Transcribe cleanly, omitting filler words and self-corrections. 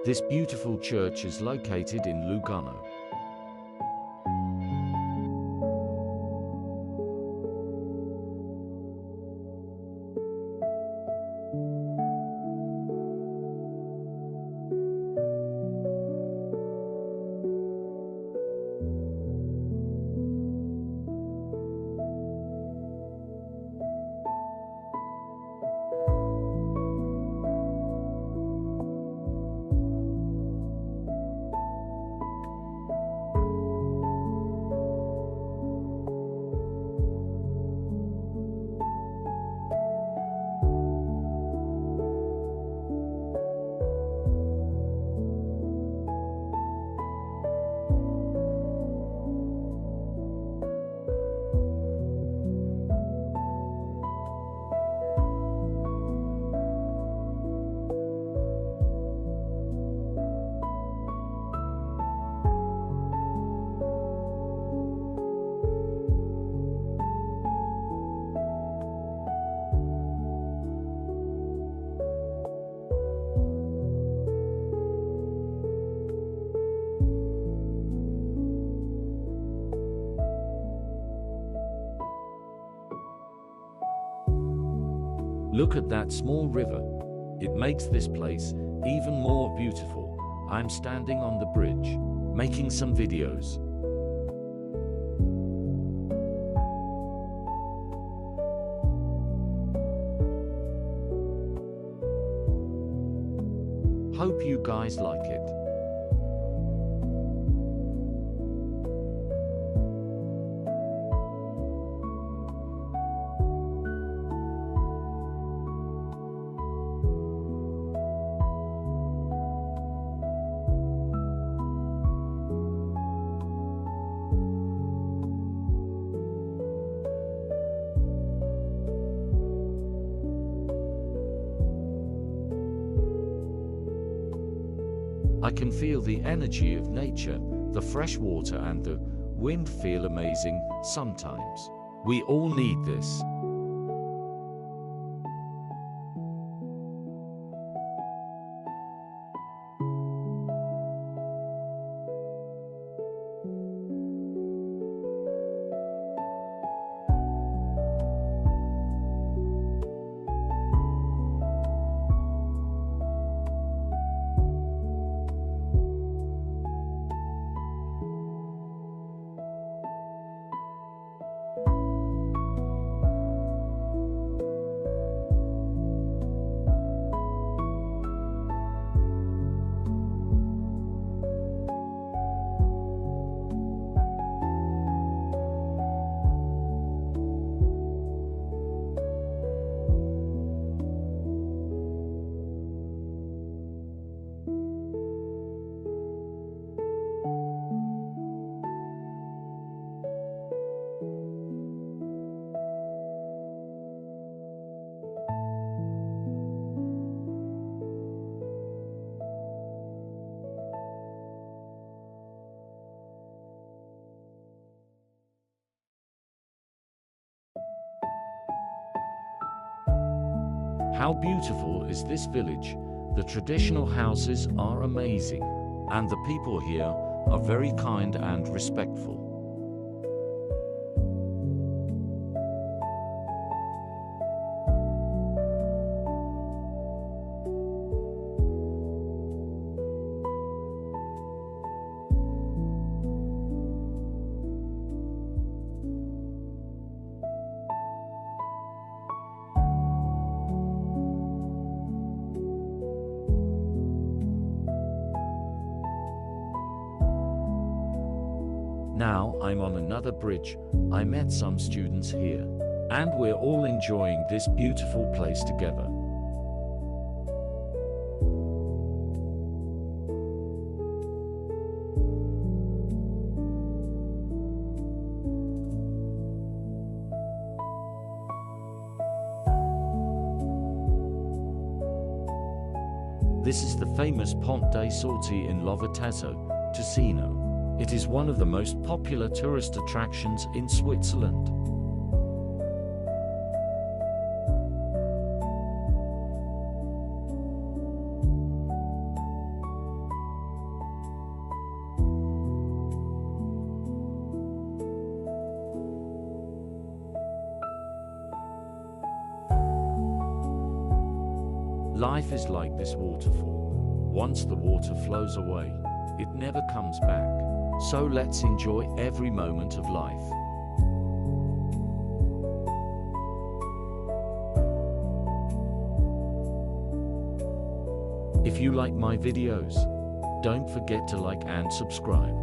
This beautiful church is located in Lugano. Look at that small river. It makes this place even more beautiful. I'm standing on the bridge, making some videos. Hope you guys like it. I can feel the energy of nature, the fresh water and the wind feel amazing sometimes. We all need this. How beautiful is this village? The traditional houses are amazing, and the people here are very kind and respectful. Now I'm on another bridge. I met some students here, and we're all enjoying this beautiful place together. This is the famous Ponte dei Sorti in Lovatezzo, Ticino. It is one of the most popular tourist attractions in Switzerland. Life is like this waterfall. Once the water flows away, it never comes back. So let's enjoy every moment of life. If you like my videos, don't forget to like and subscribe.